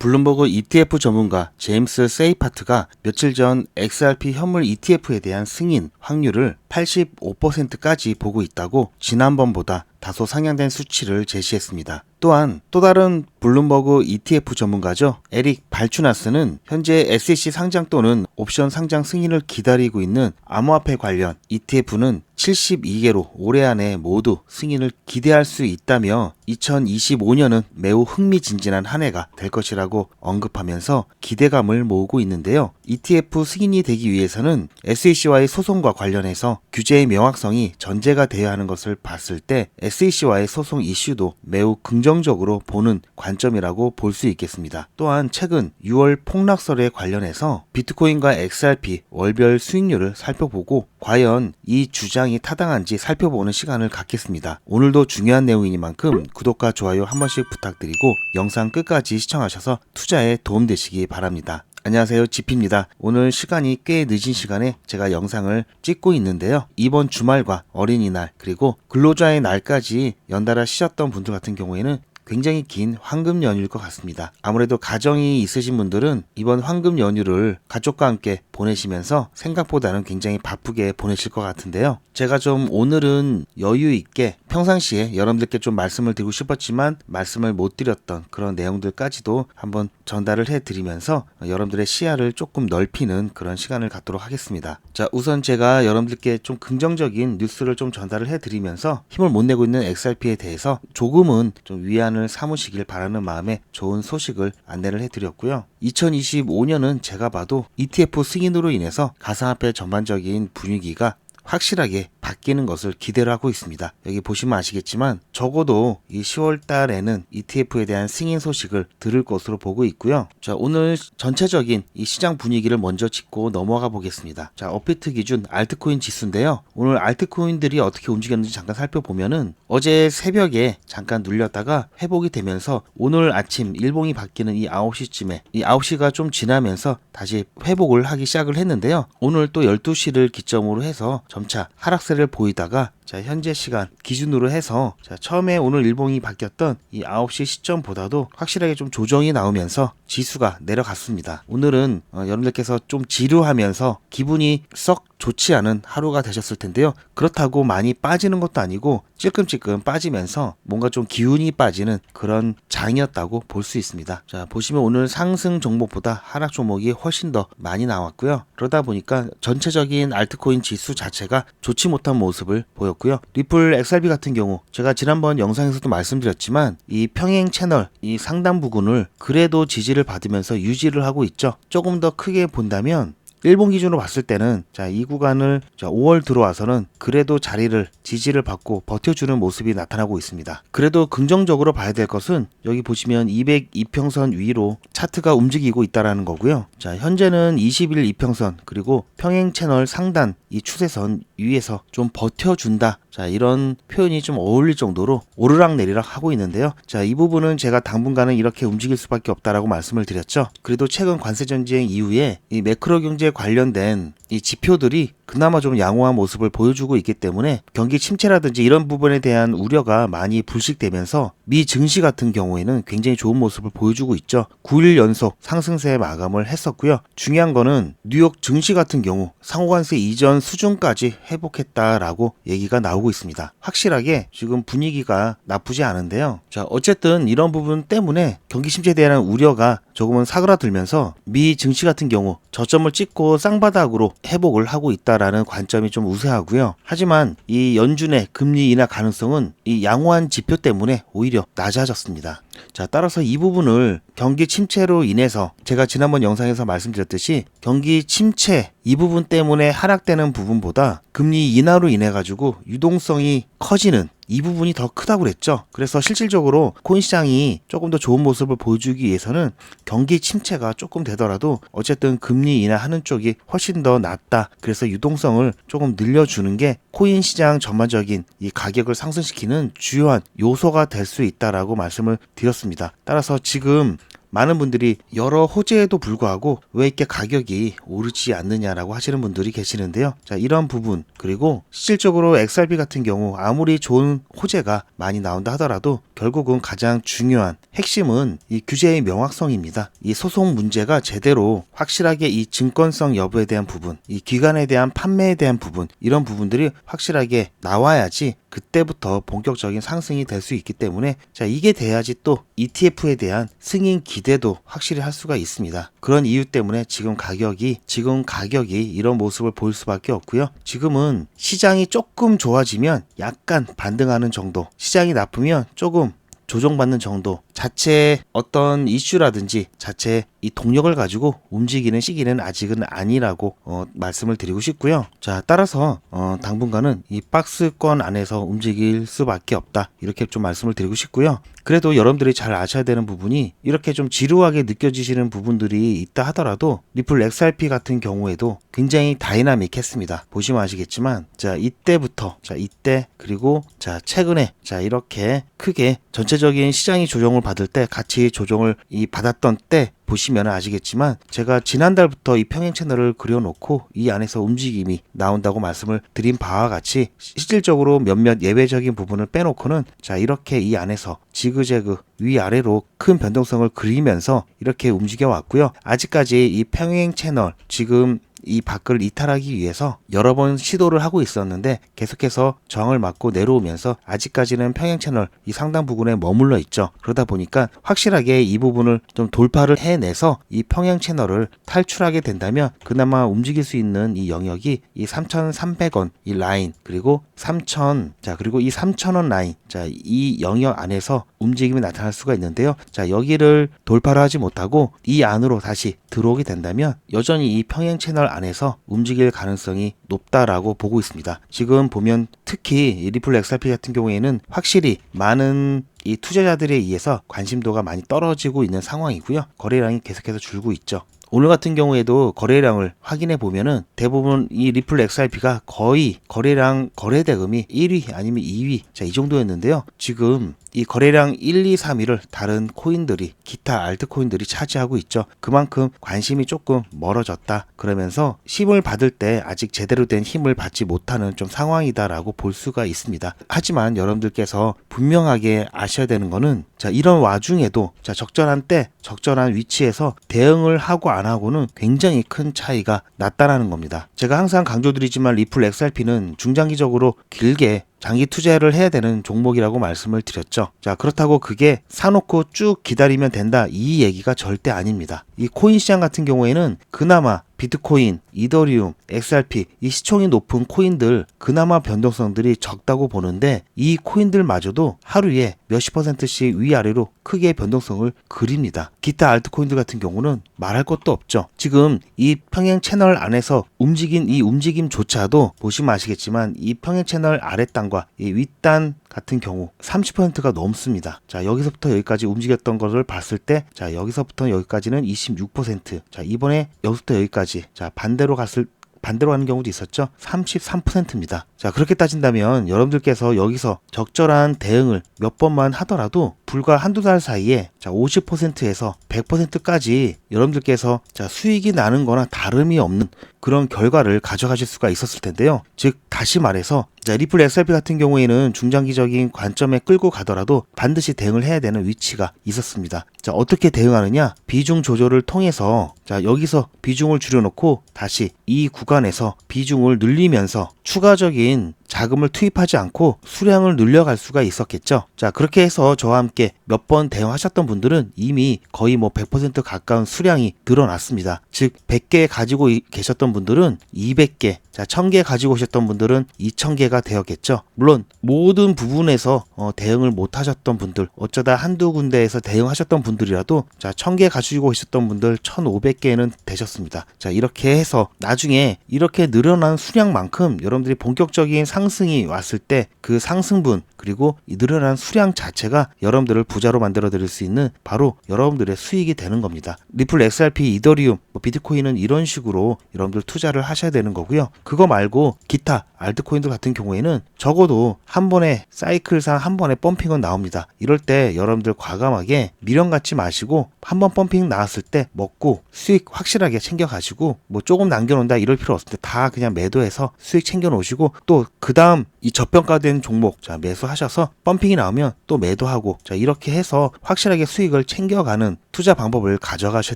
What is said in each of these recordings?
블룸버그 ETF 전문가 제임스 세이파트가 며칠 전 XRP 현물 ETF에 대한 승인 확률을 85%까지 보고 있다고 지난번보다 다소 상향된 수치를 제시했습니다. 또한 또 다른 블룸버그 ETF 전문가죠. 에릭 발추나스는 현재 SEC 상장 또는 옵션 상장 승인을 기다리고 있는 암호화폐 관련 ETF는 72개로 올해 안에 모두 승인을 기대할 수 있다며 2025년은 매우 흥미진진한 한 해가 될 것이라고 언급하면서 기대감을 모으고 있는데요. ETF 승인이 되기 위해서는 SEC와의 소송과 관련해서 규제의 명확성이 전제가 되어야 하는 것을 봤을 때 SEC와의 소송 이슈도 매우 긍정적으로 보는 관점이라고 볼 수 있겠습니다. 또한 최근 6월 폭락설에 관련해서 비트코인과 XRP 월별 수익률을 살펴보고 과연 이 주장이 타당한지 살펴보는 시간을 갖겠습니다. 오늘도 중요한 내용이니만큼 구독과 좋아요 한 번씩 부탁드리고 영상 끝까지 시청하셔서 투자에 도움되시기 바랍니다. 안녕하세요, 지피입니다. 오늘 시간이 꽤 늦은 시간에 제가 영상을 찍고 있는데요. 이번 주말과 어린이날 그리고 근로자의 날까지 연달아 쉬셨던 분들 같은 경우에는 굉장히 긴 황금 연휴일 것 같습니다. 아무래도 가정이 있으신 분들은 이번 황금 연휴를 가족과 함께 보내시면서 생각보다는 굉장히 바쁘게 보내실 것 같은데요. 제가 좀 오늘은 여유 있게 평상시에 여러분들께 좀 말씀을 드리고 싶었지만 말씀을 못 드렸던 그런 내용들까지도 한번 전달을 해드리면서 여러분들의 시야를 조금 넓히는 그런 시간을 갖도록 하겠습니다. 자, 우선 제가 여러분들께 좀 긍정적인 뉴스를 좀 전달을 해드리면서 힘을 못 내고 있는 XRP에 대해서 조금은 좀 위안을 삼으시길 바라는 마음에 좋은 소식을 안내를 해드렸고요. 2025년은 제가 봐도 ETF 승인으로 인해서 가상화폐 전반적인 분위기가 확실하게 바뀌는 것을 기대를 하고 있습니다. 여기 보시면 아시겠지만 적어도 이 10월 달에는 ETF에 대한 승인 소식을 들을 것으로 보고 있고요. 자, 오늘 전체적인 이 시장 분위기를 먼저 짚고 넘어가 보겠습니다. 자, 업비트 기준 알트코인 지수인데요. 오늘 알트코인들이 어떻게 움직였는지 잠깐 살펴보면은 어제 새벽에 잠깐 눌렸다가 회복이 되면서 오늘 아침 일봉이 바뀌는 이 9시쯤에 이 9시가 좀 지나면서 다시 회복을 하기 시작을 했는데요. 오늘 또 12시를 기점으로 해서 점차 하락세를 보이다가 자, 현재 시간 기준으로 해서 자, 처음에 오늘 일봉이 바뀌었던 이 9시 시점보다도 확실하게 좀 조정이 나오면서 지수가 내려갔습니다. 오늘은 여러분들께서 좀 지루하면서 기분이 썩 좋지 않은 하루가 되셨을 텐데요. 그렇다고 많이 빠지는 것도 아니고 찔끔찔끔 빠지면서 뭔가 좀 기운이 빠지는 그런 장이었다고 볼 수 있습니다. 자, 보시면 오늘 상승 종목보다 하락 종목이 훨씬 더 많이 나왔고요. 그러다 보니까 전체적인 알트코인 지수 자체가 좋지 못한 모습을 보였고요. 리플 XRP 같은 경우 제가 지난번 영상에서도 말씀드렸지만 이 평행 채널 이 상단 부근을 그래도 지지를 받으면서 유지를 하고 있죠. 조금 더 크게 본다면 일본 기준으로 봤을 때는 자, 이 구간을 5월 들어와서는 그래도 자리를 지지를 받고 버텨주는 모습이 나타나고 있습니다. 그래도 긍정적으로 봐야 될 것은 여기 보시면 202평선 위로 차트가 움직이고 있다라는 거고요. 자, 현재는 20일 이평선 그리고 평행 채널 상단 이 추세선 위에서 좀 버텨준다. 자, 이런 표현이 좀 어울릴 정도로 오르락 내리락 하고 있는데요. 자, 이 부분은 제가 당분간은 이렇게 움직일 수밖에 없다라고 말씀을 드렸죠. 그래도 최근 관세 전쟁 이후에 이 매크로 경제 관련된 이 지표들이 그나마 좀 양호한 모습을 보여주고 있기 때문에 경기 침체라든지 이런 부분에 대한 우려가 많이 불식되면서 미 증시 같은 경우에는 굉장히 좋은 모습을 보여주고 있죠. 9일 연속 상승세 마감을 했었고요. 중요한 거는 뉴욕 증시 같은 경우 상호관세 이전 수준까지 회복했다라고 얘기가 나오고 있습니다. 확실하게 지금 분위기가 나쁘지 않은데요. 자, 어쨌든 이런 부분 때문에 경기 침체에 대한 우려가 조금은 사그라들면서 미 증시 같은 경우 저점을 찍고 쌍바닥으로 회복을 하고 있다라는 관점이 좀 우세하고요. 하지만 이 연준의 금리 인하 가능성은 이 양호한 지표 때문에 오히려 낮아졌습니다. 자, 따라서 이 부분을 경기 침체로 인해서 제가 지난번 영상에서 말씀드렸듯이 경기 침체 이 부분 때문에 하락되는 부분보다 금리 인하로 인해 가지고 유동성이 커지는 이 부분이 더 크다고 그랬죠. 그래서 실질적으로 코인 시장이 조금 더 좋은 모습을 보여주기 위해서는 경기 침체가 조금 되더라도 어쨌든 금리 인하하는 쪽이 훨씬 더 낫다. 그래서 유동성을 조금 늘려주는 게 코인 시장 전반적인 이 가격을 상승시키는 주요한 요소가 될 수 있다라고 말씀을 드렸습니다. 따라서 지금 많은 분들이 여러 호재에도 불구하고 왜 이렇게 가격이 오르지 않느냐라고 하시는 분들이 계시는데요. 자, 이런 부분, 그리고 실질적으로 XRP 같은 경우 아무리 좋은 호재가 많이 나온다 하더라도 결국은 가장 중요한 핵심은 이 규제의 명확성입니다. 이 소송 문제가 제대로 확실하게 이 증권성 여부에 대한 부분, 이 기관에 대한 판매에 대한 부분, 이런 부분들이 확실하게 나와야지 그때부터 본격적인 상승이 될 수 있기 때문에, 자, 이게 돼야지 또 ETF에 대한 승인 기대도 확실히 할 수가 있습니다. 그런 이유 때문에 지금 가격이 이런 모습을 보일 수밖에 없고요. 지금은 시장이 조금 좋아지면 약간 반등하는 정도, 시장이 나쁘면 조금 조정받는 정도, 자체 어떤 이슈라든지 자체 이 동력을 가지고 움직이는 시기는 아직은 아니라고 말씀을 드리고 싶고요. 자, 따라서 당분간은 이 박스권 안에서 움직일 수밖에 없다, 이렇게 좀 말씀을 드리고 싶고요. 그래도 여러분들이 잘 아셔야 되는 부분이, 이렇게 좀 지루하게 느껴지시는 부분들이 있다 하더라도 리플 XRP 같은 경우에도 굉장히 다이나믹했습니다. 보시면 아시겠지만, 자, 이때부터, 자, 이때, 그리고 자, 최근에, 자, 이렇게 크게 전체적인 시장이 조정을 받을 때, 같이 조정을 받았던 때 보시면 아시겠지만, 제가 지난달부터 이 평행 채널을 그려놓고 이 안에서 움직임이 나온다고 말씀을 드린 바와 같이 실질적으로 몇몇 예외적인 부분을 빼놓고는, 자, 이렇게 이 안에서 지그재그 위아래로 큰 변동성을 그리면서 이렇게 움직여 왔고요. 아직까지 이 평행 채널, 지금 이 밖을 이탈하기 위해서 여러 번 시도를 하고 있었는데 계속해서 저항을 맞고 내려오면서 아직까지는 평행 채널 이 상단 부분에 머물러 있죠. 그러다 보니까 확실하게 이 부분을 좀 돌파를 해내서 이 평행 채널을 탈출하게 된다면 그나마 움직일 수 있는 이 영역이 이 3,300원 이 라인, 그리고 3,000, 자, 그리고 이 3,000원 라인, 자, 이 영역 안에서 움직임이 나타날 수가 있는데요. 자, 여기를 돌파를 하지 못하고 이 안으로 다시 들어오게 된다면 여전히 이 평행 채널 안에서 움직일 가능성이 높다라고 보고 있습니다. 지금 보면 특히 이 리플 XRP 같은 경우에는 확실히 많은 이 투자자들에 의해서 관심도가 많이 떨어지고 있는 상황이고요. 거래량이 계속해서 줄고 있죠. 오늘 같은 경우에도 거래량을 확인해 보면은 대부분 이 리플 XRP가 거의 거래량 거래대금이 1위 아니면 2위, 자, 이 정도였는데요. 지금 이 거래량 1, 2, 3위를 다른 코인들이, 기타 알트코인들이 차지하고 있죠. 그만큼 관심이 조금 멀어졌다, 그러면서 힘을 받을 때 아직 제대로 된 힘을 받지 못하는 좀 상황이다라고 볼 수가 있습니다. 하지만 여러분들께서 분명하게 아셔야 되는 거는, 자, 이런 와중에도, 자, 적절한 때 적절한 위치에서 대응을 하고 안 하고는 굉장히 큰 차이가 났다라는 겁니다. 제가 항상 강조드리지만 리플 XRP는 중장기적으로 길게 장기 투자를 해야 되는 종목이라고 말씀을 드렸죠. 자, 그렇다고 그게 사놓고 쭉 기다리면 된다, 이 얘기가 절대 아닙니다. 이 코인 시장 같은 경우에는 그나마 비트코인, 이더리움, XRP, 이 시총이 높은 코인들 그나마 변동성들이 적다고 보는데, 이 코인들마저도 하루에 몇십 %씩 위아래로 크게 변동성을 그립니다. 기타 알트코인들 같은 경우는 말할 것도 없죠. 지금 이 평행 채널 안에서 움직인 이 움직임조차도 보시면 아시겠지만 이 평행 채널 아랫단과 이 윗단 같은 경우 30%가 넘습니다. 자, 여기서부터 여기까지 움직였던 것을 봤을 때, 자, 여기서부터 여기까지는 26%, 자, 이번에 여기서부터 여기까지, 자, 반대로 가는 경우도 있었죠. 33%입니다. 자, 그렇게 따진다면 여러분들께서 여기서 적절한 대응을 몇 번만 하더라도 불과 한두 달 사이에, 자, 50%에서 100%까지 여러분들께서, 자, 수익이 나는 거나 다름이 없는 그런 결과를 가져가실 수가 있었을 텐데요. 즉, 다시 말해서, 자, 리플 XRP 같은 경우에는 중장기적인 관점에 끌고 가더라도 반드시 대응을 해야 되는 위치가 있었습니다. 자, 어떻게 대응하느냐? 비중 조절을 통해서, 자, 여기서 비중을 줄여놓고 다시 이 구간에서 비중을 늘리면서 추가적인 자금을 투입하지 않고 수량을 늘려갈 수가 있었겠죠. 자, 그렇게 해서 저와 함께 몇 번 대응하셨던 분들은 이미 거의 100% 가까운 수량이 늘어났습니다. 즉, 100개 가지고 계셨던 분들은 200개, 자, 1000개 가지고 오셨던 분들은 2000개가 되었겠죠. 물론 모든 부분에서 대응을 못 하셨던 분들, 어쩌다 한두 군데에서 대응하셨던 분들이라도, 자, 1000개 가지고 오셨던 분들 1500개는 되셨습니다. 자, 이렇게 해서 나중에 이렇게 늘어난 수량만큼 여러분들이 본격적인 상승이 왔을 때 그 상승분, 그리고 이 늘어난 수량 자체가 여러분들을 부자로 만들어 드릴 수 있는 바로 여러분들의 수익이 되는 겁니다. 리플, XRP, 이더리움, 비트코인은 이런 식으로 여러분들 투자를 하셔야 되는 거고요. 그거 말고 기타 알트코인들 같은 경우에는 적어도 한 번에 사이클상 한 번에 펌핑은 나옵니다. 이럴 때 여러분들 과감하게 미련 갖지 마시고 한 번 펌핑 나왔을 때 먹고 수익 확실하게 챙겨 가시고 조금 남겨놓는다 이럴 필요 없을 때 다 그냥 매도해서 수익 챙겨 놓으시고 또 그 다음 이 저평가된 종목 매수하셔서 펌핑이 나오면 또 매도하고 이렇게 해서 확실하게 수익을 챙겨가는 투자 방법을 가져가셔야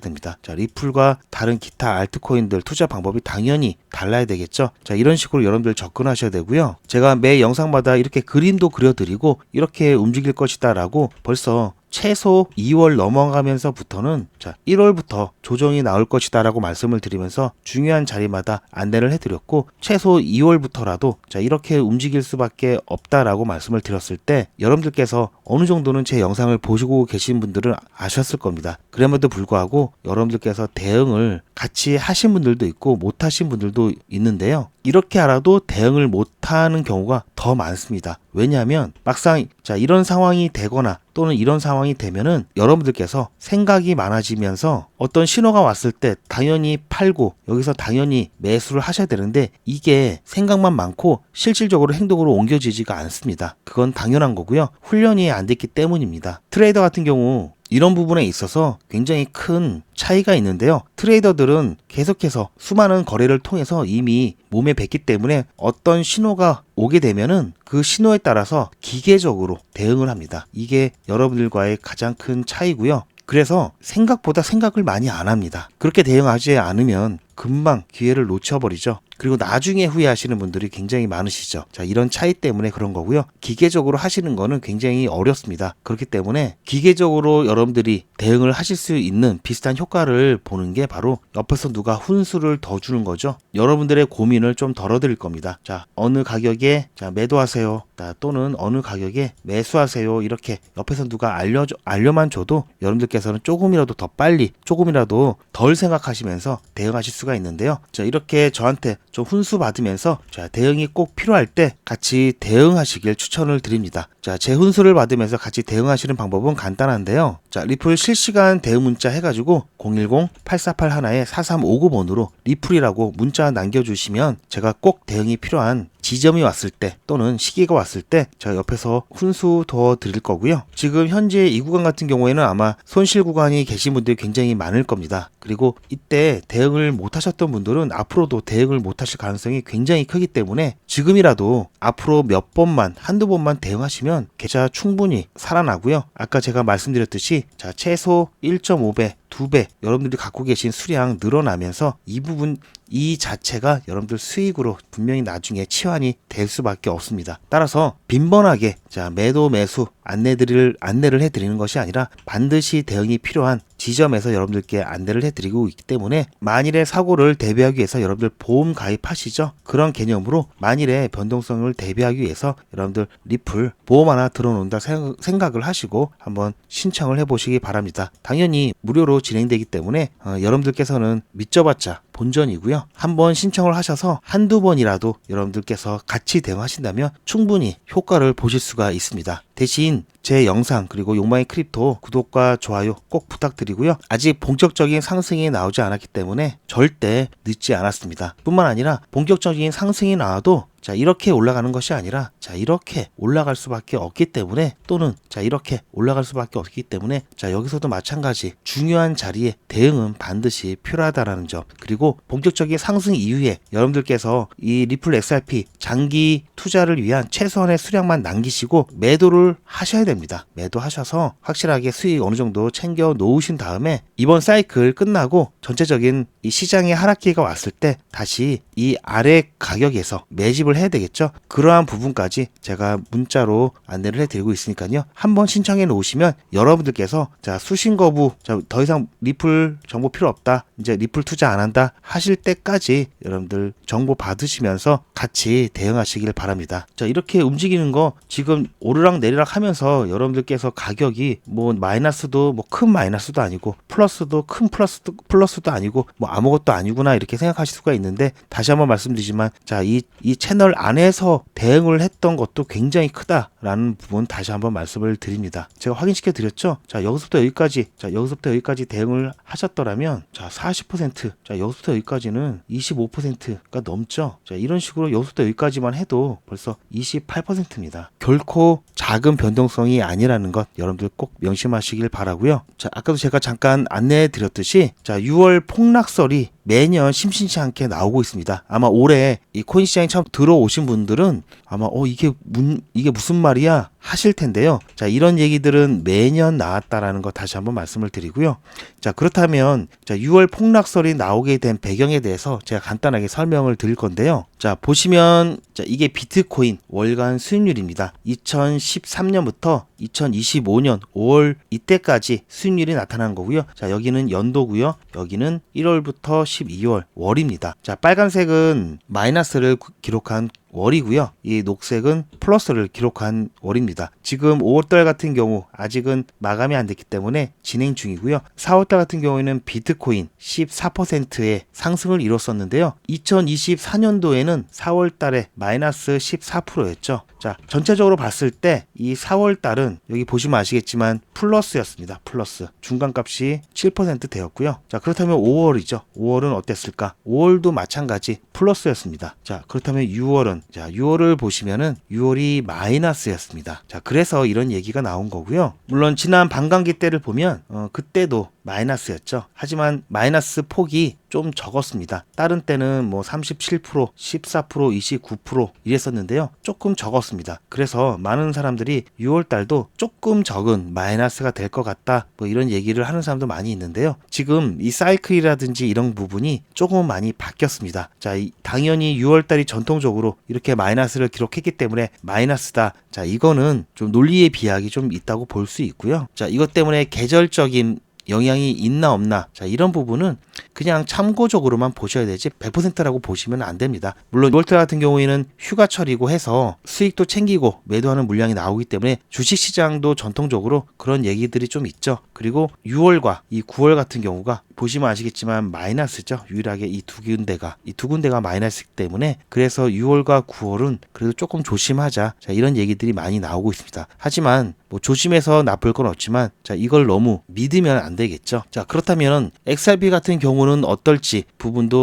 됩니다. 리플과 다른 기타 알트코인들 투자 방법이 당연히 달라야 되겠죠. 이런 식으로 여러분들 접근하셔야 되고요. 제가 매 영상마다 이렇게 그림도 그려드리고 이렇게 움직일 것이다 라고 벌써 최소 2월 넘어가면서부터는 1월부터 조정이 나올 것이다 라고 말씀을 드리면서 중요한 자리마다 안내를 해드렸고 최소 2월부터라도 이렇게 움직일 수밖에 없다라고 말씀을 드렸을 때 여러분들께서 어느 정도는 제 영상을 보시고 계신 분들은 아셨을 겁니다. 그럼에도 불구하고 여러분들께서 대응을 같이 하신 분들도 있고 못 하신 분들도 있는데요. 이렇게 알아도 대응을 못하는 경우가 더 많습니다. 왜냐하면 막상 이런 상황이 되거나 또는 이런 상황이 되면은 여러분들께서 생각이 많아지면서 어떤 신호가 왔을 때 당연히 팔고 여기서 당연히 매수를 하셔야 되는데 이게 생각만 많고 실질적으로 행동으로 옮겨지지가 않습니다. 그건 당연한 거고요. 훈련이 안 됐기 때문입니다. 트레이더 같은 경우 이런 부분에 있어서 굉장히 큰 차이가 있는데요. 트레이더들은 계속해서 수많은 거래를 통해서 이미 몸에 뱄기 때문에 어떤 신호가 오게 되면은 그 신호에 따라서 기계적으로 대응을 합니다. 이게 여러분들과의 가장 큰 차이고요. 그래서 생각보다 생각을 많이 안 합니다. 그렇게 대응하지 않으면 금방 기회를 놓쳐버리죠. 그리고 나중에 후회하시는 분들이 굉장히 많으시죠. 이런 차이 때문에 그런 거고요. 기계적으로 하시는 거는 굉장히 어렵습니다. 그렇기 때문에 기계적으로 여러분들이 대응을 하실 수 있는 비슷한 효과를 보는 게 바로 옆에서 누가 훈수를 더 주는 거죠. 여러분들의 고민을 좀 덜어드릴 겁니다. 어느 가격에 매도하세요. 또는 어느 가격에 매수하세요. 이렇게 옆에서 누가 알려만 줘도 여러분들께서는 조금이라도 더 빨리 조금이라도 덜 생각하시면서 대응하실 수가 있는데요. 이렇게 저한테 좀 훈수 받으면서 대응이 꼭 필요할 때 같이 대응하시길 추천을 드립니다. 제 훈수를 받으면서 같이 대응하시는 방법은 간단한데요. 리플 실시간 대응 문자 해가지고 010-8481-4359번으로 리플이라고 문자 남겨주시면 제가 꼭 대응이 필요한 지점이 왔을 때 또는 시기가 왔을 때 제가 옆에서 훈수 더 드릴 거고요. 지금 현재 이 구간 같은 경우에는 아마 손실 구간이 계신 분들이 굉장히 많을 겁니다. 그리고 이때 대응을 못 하셨던 분들은 앞으로도 대응을 못 하실 가능성이 굉장히 크기 때문에 지금이라도 앞으로 몇 번만 한두 번만 대응하시면 계좌 충분히 살아나고요. 아까 제가 말씀드렸듯이 최소 1.5배 2배 여러분들이 갖고 계신 수량 늘어나면서 이 부분 이 자체가 여러분들 수익으로 분명히 나중에 치환이 될 수밖에 없습니다. 따라서 빈번하게 매도 매수 안내를 해드리는 것이 아니라 반드시 대응이 필요한 지점에서 여러분들께 안내를 해드리고 있기 때문에 만일의 사고를 대비하기 위해서 여러분들 보험 가입하시죠? 그런 개념으로 만일의 변동성을 대비하기 위해서 여러분들 리플 보험 하나 들어놓는다 생각을 하시고 한번 신청을 해보시기 바랍니다. 당연히 무료로 진행되기 때문에 여러분들께서는 믿져봤자 본전이고요. 한번 신청을 하셔서 한두 번이라도 여러분들께서 같이 대응하신다면 충분히 효과를 보실 수가 있습니다. 대신 제 영상 그리고 욕망의 크립토 구독과 좋아요 꼭 부탁드리고요. 아직 본격적인 상승이 나오지 않았기 때문에 절대 늦지 않았습니다. 뿐만 아니라 본격적인 상승이 나와도 이렇게 올라가는 것이 아니라 이렇게 올라갈 수밖에 없기 때문에 또는 이렇게 올라갈 수밖에 없기 때문에 여기서도 마찬가지 중요한 자리에 대응은 반드시 필요하다라는 점 그리고 본격적인 상승 이후에 여러분들께서 이 리플 XRP 장기 투자를 위한 최소한의 수량만 남기시고 매도를 하셔야 됩니다. 매도하셔서 확실하게 수익 어느 정도 챙겨 놓으신 다음에 이번 사이클 끝나고 전체적인 이 시장의 하락기가 왔을 때 다시 이 아래 가격에서 매집을 해야 되겠죠. 그러한 부분까지 제가 문자로 안내를 해드리고 있으니까요. 한번 신청해 놓으시면 여러분들께서 수신 거부 더 이상 리플 정보 필요 없다 이제 리플 투자 안 한다 하실 때까지 여러분들 정보 받으시면서 같이 대응하시길 바랍니다. 이렇게 움직이는 거 지금 오르락 내리락 하면서 여러분들께서 가격이 마이너스도 큰 마이너스도 아니고 플러스도 큰 플러스도 아니고 아무것도 아니구나 이렇게 생각하실 수가 있는데, 다시 한번 말씀드리지만 자, 이 채널 안에서 대응을 했던 것도 굉장히 크다라는 부분 다시 한번 말씀을 드립니다. 제가 확인시켜 드렸죠. 자, 여기서부터 여기까지 대응을 하셨더라면 자, 40%, 자, 여기서부터 여기까지는 25%가 넘죠. 자, 이런 식으로 여기서부터 여기까지만 해도 벌써 28%입니다. 결코 작은 변동성이 아니라는 것 여러분들 꼭 명심하시길 바라고요. 자, 아까도 제가 잠깐 안내해 드렸듯이 자, 6월 폭락설이 매년 심심치 않게 나오고 있습니다. 아마 올해 이 코인 시장에 처음 들어오신 분들은 아마 이게 무슨 말이야 하실 텐데요. 자, 이런 얘기들은 매년 나왔다라는 거 다시 한번 말씀을 드리고요. 자, 그렇다면 자, 6월 폭락설이 나오게 된 배경에 대해서 제가 간단하게 설명을 드릴 건데요. 자, 보시면 자, 이게 비트코인 월간 수익률입니다. 2013년부터 2025년 5월 이때까지 수익률이 나타난 거고요. 자, 여기는 연도고요. 여기는 1월부터 12월 월입니다. 자, 빨간색은 마이너스를 기록한 월이고요. 이 녹색은 플러스를 기록한 월입니다. 지금 5월달 같은 경우 아직은 마감이 안 됐기 때문에 진행 중이고요. 4월달 같은 경우에는 비트코인 14%의 상승을 이뤘었는데요. 2024년도에는 4월달에 마이너스 14%였죠. 자, 전체적으로 봤을 때 이 4월달은 여기 보시면 아시겠지만 플러스였습니다. 플러스. 중간값이 7% 되었고요. 자, 그렇다면 5월이죠. 5월은 어땠을까? 5월도 마찬가지 플러스였습니다. 자, 그렇다면 6월은 자, 6월을 보시면은 6월이 마이너스였습니다. 자, 그래서 이런 얘기가 나온 거고요. 물론 지난 반감기 때를 보면 그때도 마이너스였죠. 하지만 마이너스 폭이 좀 적었습니다. 다른 때는 뭐 37%, 14%, 29% 이랬었는데요. 조금 적었습니다. 그래서 많은 사람들이 6월 달도 조금 적은 마이너스가 될 것 같다. 뭐 이런 얘기를 하는 사람도 많이 있는데요. 지금 이 사이클이라든지 이런 부분이 조금 많이 바뀌었습니다. 자, 당연히 6월 달이 전통적으로 이렇게 마이너스를 기록했기 때문에 마이너스다. 자, 이거는 좀 논리의 비약이 좀 있다고 볼 수 있고요. 자, 이것 때문에 계절적인 영향이 있나 없나, 자, 이런 부분은 그냥 참고적으로만 보셔야 되지 100%라고 보시면 안 됩니다. 물론 6월달 같은 경우에는 휴가철이고 해서 수익도 챙기고 매도하는 물량이 나오기 때문에 주식시장도 전통적으로 그런 얘기들이 좀 있죠. 그리고 6월과 이 9월 같은 경우가 보시면 아시겠지만 마이너스죠. 유일하게 이 두 군데가 마이너스이기 때문에 그래서 6월과 9월은 그래도 조금 조심하자. 자, 이런 얘기들이 많이 나오고 있습니다. 하지만 뭐 조심해서 나쁠 건 없지만 자, 이걸 너무 믿으면 안 되겠죠. 자, 그렇다면 XRP 같은 경우는 어떨지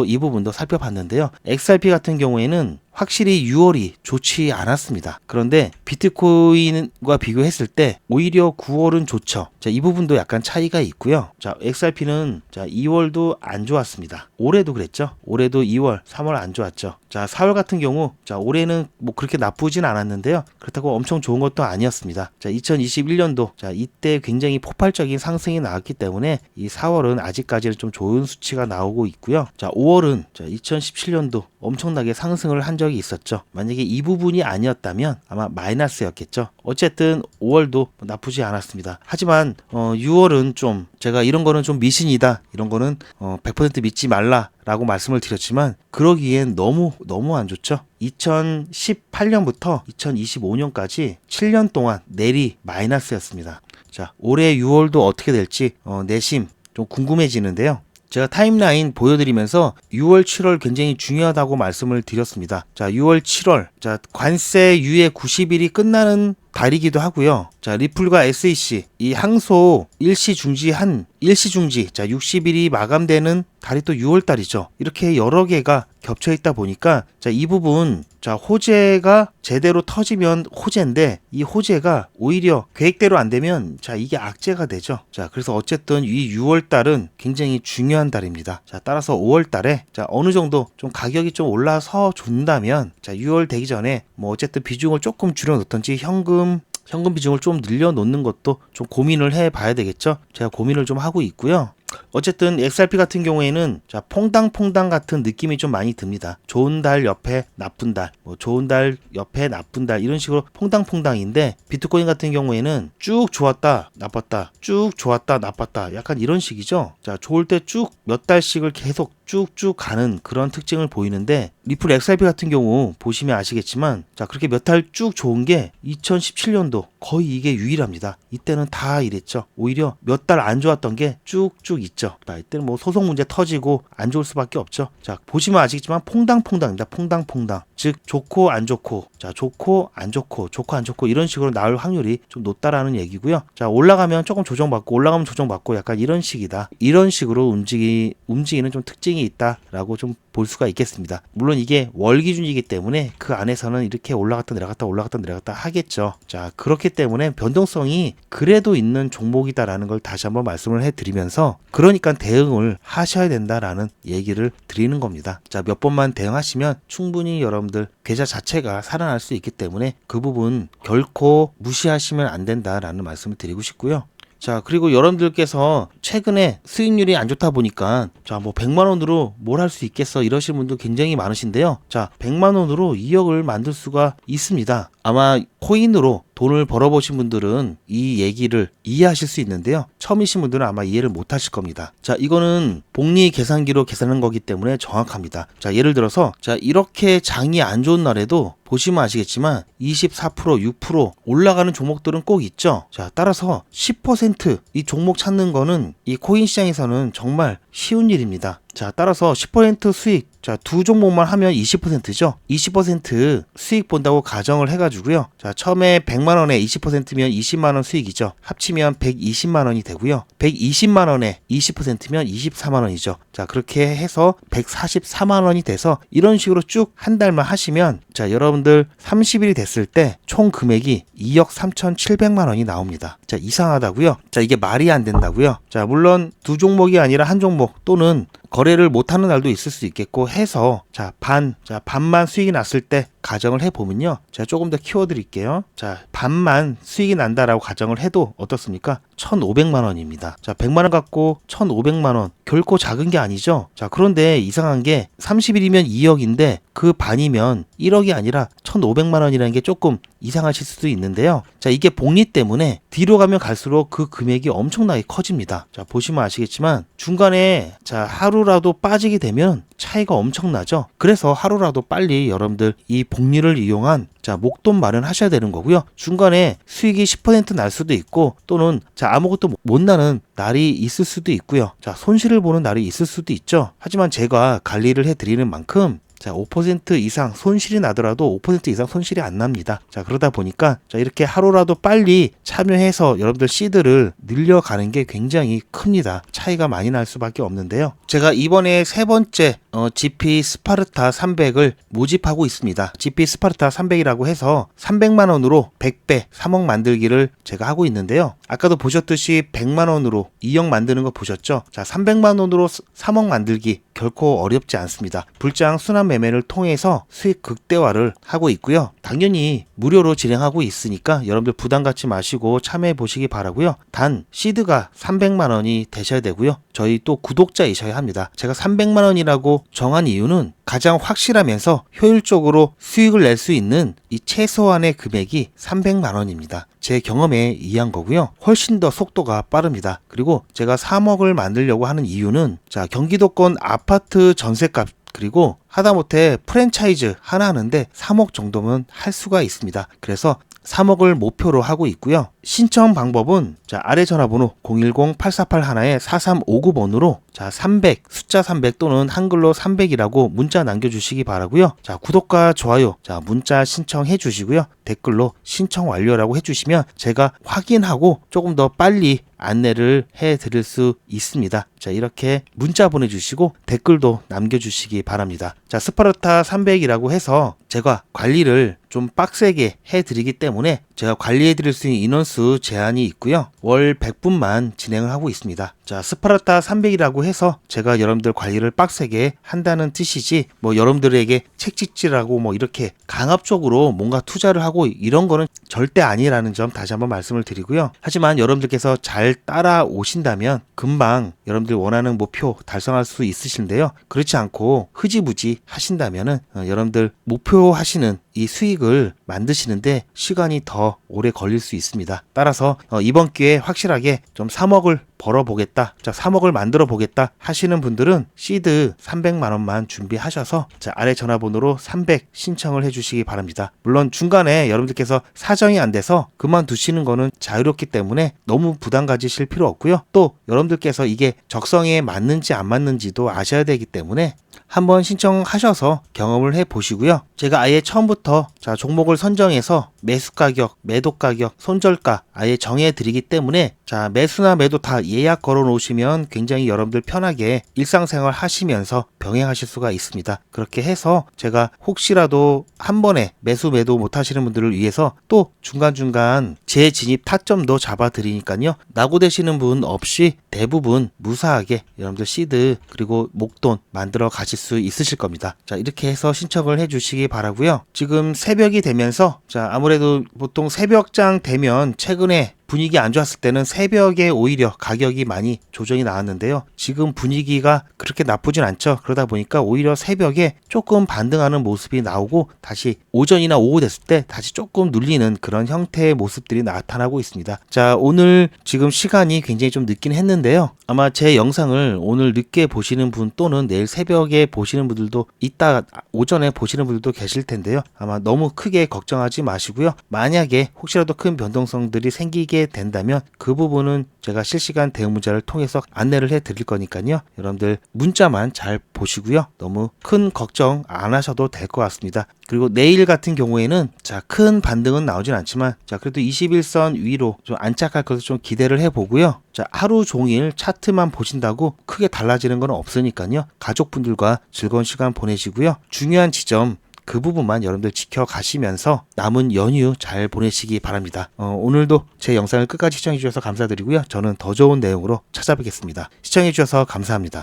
이 부분도 살펴봤는데요. XRP 같은 경우에는 확실히 6월이 좋지 않았습니다. 그런데 비트코인과 비교했을 때 오히려 9월은 좋죠. 자, 이 부분도 약간 차이가 있고요. 자, XRP는 자, 2월도 안 좋았습니다. 올해도 그랬죠. 올해도 2월, 3월 안 좋았죠. 자, 4월 같은 경우 자, 올해는 뭐 그렇게 나쁘진 않았는데요. 그렇다고 엄청 좋은 것도 아니었습니다. 자, 2021년도 자, 이때 굉장히 폭발적인 상승이 나왔기 때문에 이 4월은 아직까지는 좀 좋은 수치가 나오고 있고요. 자, 5월은 자, 2017년도 엄청나게 상승을 한 적이 있었죠. 만약에 이 부분이 아니었다면 아마 마이너스였겠죠. 어쨌든 5월도 나쁘지 않았습니다. 하지만 6월은 좀 제가 이런 거는 좀 미신이다. 이런 거는 100% 믿지 말라라고 말씀을 드렸지만 그러기엔 너무 안 좋죠. 2018년부터 2025년까지 7년 동안 내리 마이너스였습니다. 자, 올해 6월도 어떻게 될지 내심 좀 궁금해지는데요. 제가 타임라인 보여드리면서 6월, 7월 굉장히 중요하다고 말씀을 드렸습니다. 자, 6월, 7월. 자, 관세 유예 90일이 끝나는 달이기도 하고요. 자, 리플과 SEC 이 항소 일시중지 자 60일이 마감되는 달이 또 6월 달이죠. 이렇게 여러 개가 겹쳐 있다 보니까 자, 이 부분 자, 호재가 제대로 터지면 호재인데 이 호재가 오히려 계획대로 안 되면 자, 이게 악재가 되죠. 자, 그래서 어쨌든 이 6월 달은 굉장히 중요한 달입니다. 자, 따라서 5월 달에 자, 어느 정도 좀 가격이 좀 올라서 준다면 자, 6월 되기 전에 뭐 어쨌든 비중을 조금 줄여 놓던지 현금 비중을 좀 늘려놓는 것도 좀 고민을 해봐야 되겠죠. 제가 고민을 좀 하고 있고요. 어쨌든 XRP 같은 경우에는 자, 퐁당 같은 느낌이 좀 많이 듭니다. 좋은 달 옆에 나쁜 달, 뭐 좋은 달 옆에 나쁜 달 이런 식으로 퐁당인데 비트코인 같은 경우에는 쭉 좋았다 나빴다 쭉 좋았다 나빴다 약간 이런 식이죠. 자, 좋을 때 쭉 몇 달씩을 계속 쭉쭉 가는 그런 특징을 보이는데, 리플 XRP 같은 경우 보시면 아시겠지만, 자, 그렇게 몇 달 쭉 좋은 게 2017년도 거의 이게 유일합니다. 이때는 다 이랬죠. 오히려 몇 달 안 좋았던 게 쭉쭉 있죠. 자, 이때는 뭐 소송 문제 터지고 안 좋을 수밖에 없죠. 자, 보시면 아시겠지만 퐁당퐁당입니다. 퐁당퐁당. 즉 좋고 안 좋고, 자, 좋고 안 좋고, 좋고 안 좋고 이런 식으로 나올 확률이 좀 높다라는 얘기고요. 자, 올라가면 조금 조정받고, 올라가면 조정받고, 약간 이런 식이다. 이런 식으로 움직이는 좀 특징이 있다라고 좀 볼 수가 있겠습니다. 물론 이게 월 기준이기 때문에 그 안에서는 이렇게 올라갔다 내려갔다 올라갔다 내려갔다 하겠죠. 자, 그렇기 때문에 변동성이 그래도 있는 종목이다라는 걸 다시 한번 말씀을 해드리면서, 그러니까 대응을 하셔야 된다라는 얘기를 드리는 겁니다. 자, 몇 번만 대응하시면 충분히 여러분들 계좌 자체가 살아날 수 있기 때문에 그 부분 결코 무시하시면 안 된다라는 말씀을 드리고 싶고요. 자, 그리고 여러분들께서 최근에 수익률이 안 좋다 보니까, 자, 뭐 100만 원으로 뭘 할 수 있겠어 이러시는 분도 굉장히 많으신데요. 자, 100만 원으로 2억을 만들 수가 있습니다. 아마 코인으로 돈을 벌어보신 분들은 이 얘기를 이해하실 수 있는데요. 처음이신 분들은 아마 이해를 못 하실 겁니다. 자, 이거는 복리 계산기로 계산한 거기 때문에 정확합니다. 자, 예를 들어서, 자, 이렇게 장이 안 좋은 날에도 보시면 아시겠지만 24%, 6% 올라가는 종목들은 꼭 있죠. 자, 따라서 10% 이 종목 찾는 거는 이 코인 시장에서는 정말 쉬운 일입니다. 자, 따라서 10% 수익, 자, 두 종목만 하면 20%죠. 20% 수익 본다고 가정을 해가지고요. 자, 처음에 100만 원에 20%면 20만 원 수익이죠. 합치면 120만 원이 되고요. 120만 원에 20%면 24만 원이죠. 자, 그렇게 해서 144만 원이 돼서 이런 식으로 쭉 한 달만 하시면, 자, 여러분들 30일이 됐을 때 총 금액이 2억 3,700만 원이 나옵니다. 자, 이상하다고요? 자, 이게 말이 안 된다고요? 자, 물론 두 종목이 아니라 한 종목 또는 거래를 못하는 날도 있을 수 있겠고 해서, 자, 반만 수익이 났을 때 가정을 해보면요. 제가 조금 더 키워드릴게요. 자, 반만 수익이 난다라고 가정을 해도 어떻습니까? 1,500만 원입니다. 자, 100만 원 갖고 1,500만 원. 결코 작은 게 아니죠. 자, 그런데 이상한 게 30일이면 2억인데 그 반이면 1억이 아니라 1,500만 원이라는 게 조금 이상하실 수도 있는데요. 자, 이게 복리 때문에 뒤로 가면 갈수록 그 금액이 엄청나게 커집니다. 자, 보시면 아시겠지만 중간에, 자, 하루라도 빠지게 되면 차이가 엄청나죠. 그래서 하루라도 빨리 여러분들 이 복리를 이용한, 자, 목돈 마련하셔야 되는 거고요. 중간에 수익이 10% 날 수도 있고 또는, 자, 아무것도 못 나는 날이 있을 수도 있고요. 자, 손실을 보는 날이 있을 수도 있죠. 하지만 제가 관리를 해드리는 만큼, 자, 5% 이상 손실이 나더라도 5% 이상 손실이 안 납니다. 자, 그러다 보니까, 자, 이렇게 하루라도 빨리 참여해서 여러분들 시드를 늘려가는 게 굉장히 큽니다. 차이가 많이 날 수밖에 없는데요. 제가 이번에 세 번째 GP 스파르타 300을 모집하고 있습니다. GP 스파르타 300이라고 해서 300만 원으로 100배 3억 만들기를 제가 하고 있는데요. 아까도 보셨듯이 100만 원으로 2억 만드는 거 보셨죠? 자, 300만 원으로 3억 만들기 결코 어렵지 않습니다. 불장 순환 매매를 통해서 수익 극대화를 하고 있고요. 당연히 무료로 진행하고 있으니까 여러분들 부담 갖지 마시고 참여해 보시기 바라고요. 단 시드가 300만 원이 되셔야 되고요. 저희 또 구독자이셔야 합니다. 제가 300만 원이라고 정한 이유는 가장 확실하면서 효율적으로 수익을 낼 수 있는 이 최소한의 금액이 300만 원입니다. 제 경험에 의한 거고요. 훨씬 더 속도가 빠릅니다. 그리고 제가 3억을 만들려고 하는 이유는, 자, 경기도권 아파트 전세값, 그리고 하다못해 프랜차이즈 하나 하는데 3억 정도면 할 수가 있습니다. 그래서 3억을 목표로 하고 있고요. 신청 방법은, 자, 아래 전화번호 010-8481-4359번으로 자, 300, 숫자 300 또는 한글로 300이라고 문자 남겨주시기 바라고요. 자, 구독과 좋아요, 자, 문자 신청해 주시고요. 댓글로 신청 완료라고 해주시면 제가 확인하고 조금 더 빨리 안내를 해 드릴 수 있습니다. 자, 이렇게 문자 보내주시고 댓글도 남겨주시기 바랍니다. 자, 스파르타 300이라고 해서 제가 관리를 좀 빡세게 해드리기 때문에 제가 관리해드릴 수 있는 인원수 제한이 있고요. 월 100분만 진행을 하고 있습니다. 자, 스파르타 300이라고 해서 제가 여러분들 관리를 빡세게 한다는 뜻이지, 뭐 여러분들에게 책찍질하고 뭐 이렇게 강압적으로 뭔가 투자를 하고 이런 거는 절대 아니라는 점 다시 한번 말씀을 드리고요. 하지만 여러분들께서 잘 따라오신다면 금방 여러분들 원하는 목표 달성할 수 있으신데요. 그렇지 않고 흐지부지 하신다면은 여러분들 목표하시는 이 수익을 만드시는데 시간이 더 오래 걸릴 수 있습니다. 따라서 이번 기회에 확실하게 좀 3억을 벌어보겠다, 자 3억을 만들어 보겠다 하시는 분들은 시드 300만원만 준비하셔서 자 아래 전화번호로 300 신청을 해주시기 바랍니다. 물론 중간에 여러분들께서 사정이 안 돼서 그만두시는 거는 자유롭기 때문에 너무 부담 가지실 필요 없고요. 또 여러분들께서 이게 적성에 맞는지 안 맞는지도 아셔야 되기 때문에 한번 신청하셔서 경험을 해 보시고요. 제가 아예 처음부터 자 종목을 선정해서 매수 가격, 매도 가격, 손절가 아예 정해 드리기 때문에 자 매수나 매도 다 예약 걸어 놓으시면 굉장히 여러분들 편하게 일상생활 하시면서 병행하실 수가 있습니다. 그렇게 해서 제가 혹시라도 한 번에 매수 매도 못 하시는 분들을 위해서 또 중간중간 재진입 타점도 잡아 드리니까요. 낙오되시는 분 없이 대부분 무사하게 여러분들 시드 그리고 목돈 만들어 가실 수 있으실 겁니다. 자 이렇게 해서 신청을 해 주시기 바라고요. 지금 새벽이 되면서 자 아무래도 보통 새벽장 되면 최근에 분위기 안 좋았을 때는 새벽에 오히려 가격이 많이 조정이 나왔는데요. 지금 분위기가 그렇게 나쁘진 않죠. 그러다 보니까 오히려 새벽에 조금 반등하는 모습이 나오고 다시 오전이나 오후 됐을 때 다시 조금 눌리는 그런 형태의 모습들이 나타나고 있습니다. 자 오늘 지금 시간이 굉장히 좀 늦긴 했는데요. 아마 제 영상을 오늘 늦게 보시는 분 또는 내일 새벽에 보시는 분들도 이따 오전에 보시는 분들도 계실 텐데요. 아마 너무 크게 걱정하지 마시고요. 만약에 혹시라도 큰 변동성들이 생기게 된다면 그 부분은 제가 실시간 대응 문자를 통해서 안내를 해 드릴 거니까요. 여러분들 문자만 잘 보시고요. 너무 큰 걱정 안 하셔도 될 것 같습니다. 그리고 내일 같은 경우에는 자 큰 반등은 나오진 않지만 자 그래도 21선 위로 좀 안착할 것을 좀 기대를 해 보고요. 자 하루 종일 차트만 보신다고 크게 달라지는 건 없으니까요. 가족분들과 즐거운 시간 보내시고요. 중요한 지점 그 부분만 여러분들 지켜가시면서 남은 연휴 잘 보내시기 바랍니다. 오늘도 제 영상을 끝까지 시청해 주셔서 감사드리고요. 저는 더 좋은 내용으로 찾아뵙겠습니다. 시청해 주셔서 감사합니다.